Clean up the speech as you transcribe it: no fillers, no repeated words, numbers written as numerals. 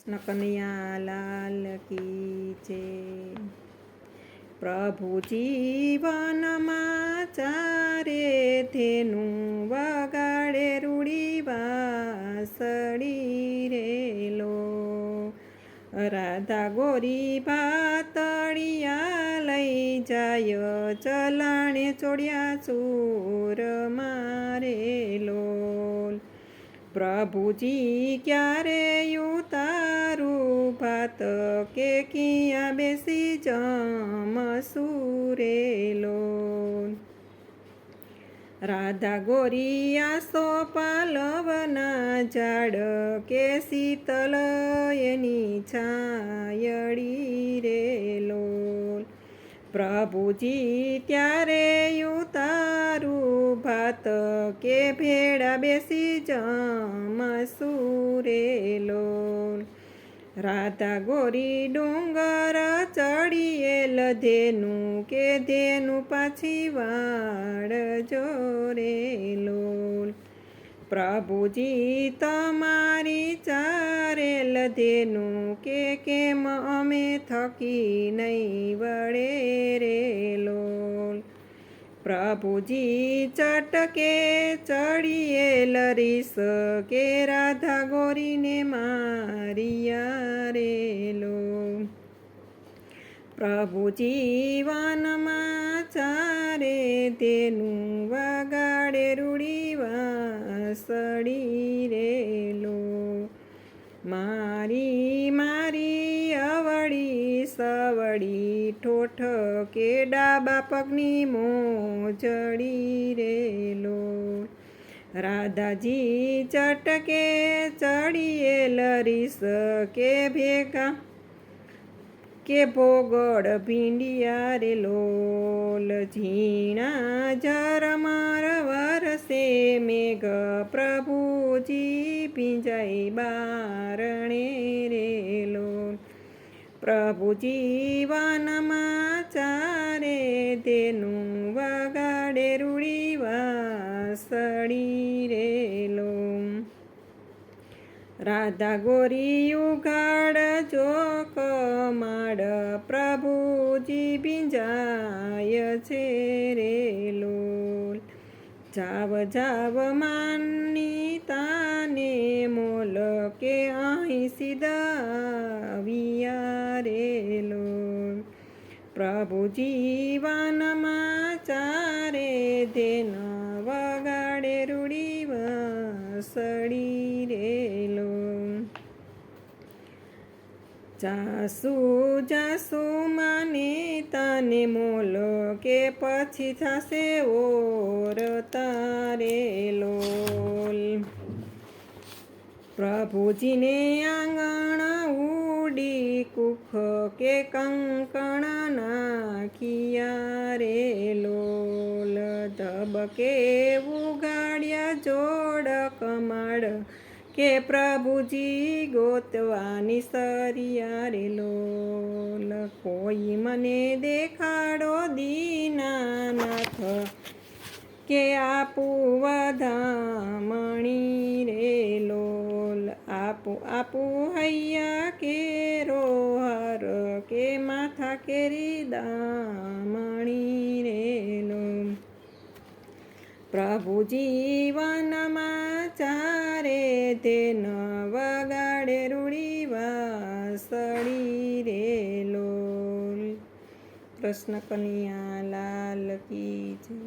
કૃષ્ણ કનૈયા લાલ કી જય. પ્રભુજી વનમાં ચારે ધેનું વગાડે રૂડી વાસળી રેલો. રાધા ગોરી ભાતળિયા લઈ જાય, ચલાણે ચોડ્યા ચૂર મારેલો. પ્રભુજી ક્યારે ઉતારું ભાત, કે કિયા બેસી જમસુરેલો. રાધા ગોરી આસો પાલવના ઝાડ, કે શીતલ એની છાયડી રેલો. પ્રભુજી ત્યારે ઉતારું ભાત, કે ભેળા બેસી જમસુરેલો. રાધા ગોરી ડુંગર ચડીએલ ધેનું, કે ધેનું પાછી વાડ જોરેલો. પ્રભુજી તમારી ચારેલ ધેનું, કે કેમ અમે થકી નહીં વળે રેલો. પ્રભુજી ચટકે ચડીએલ રીસ, કે રાધા ગોરીને મારિયા રેલો. પ્રભુજી વનમાં ચારે ધેનું વગાડે રૂડી વાસળી રેલો. મારી મારી અવળી સવળી ઠોઠ, કે ડાબા પગની મોજડી રેલો. રાધાજી ચટકે ચડીએલ રીસ, કે ભેગા કે ભોગળ ભીંડિયા રેલો. ઝીણા ઝરમર વરસે મેઘ, પ્રભુજી ભીંજાઈ બારણે રેલો. પ્રભુજી વનમાં ચારે ધેનું વગાડે રૂડી વાસળી રેલો. રાધા ગોરી ઉઘાડ જોક માડ, પ્રભુજી ભીંજાય છે રેલો. જાવ જાવ માની તાને મોલ, કે અહીં સીધાવ્યા રેલો. પ્રભુજી વનમાં ચારે ધેન વગાડે રૂડી વાસળી રેલો. જાસુ જાસુ માને તાને મોલ, કે પછી થશે ઓર તારેલો. પ્રભુજીને આંગણ ઉડી કુખ, કે કંકણ નાખિયા રેલો. ધબકે ઉગાડ્યા જોડ કમાડ, કે પ્રભુજી ગોતવાની સરિયા રેલો. કોઈ મને દેખાડો દીનાનાથ, કે આપું વધામણી રેલો. આપું હૈયા કેરો હાર, કે માથા કેરી દામણી રેલો. પ્રભુજી વનમાં ચારે ધેન વગાડે રૂડી વાસળી રેલો. કૃષ્ણ કનૈયા લાલ કી જય.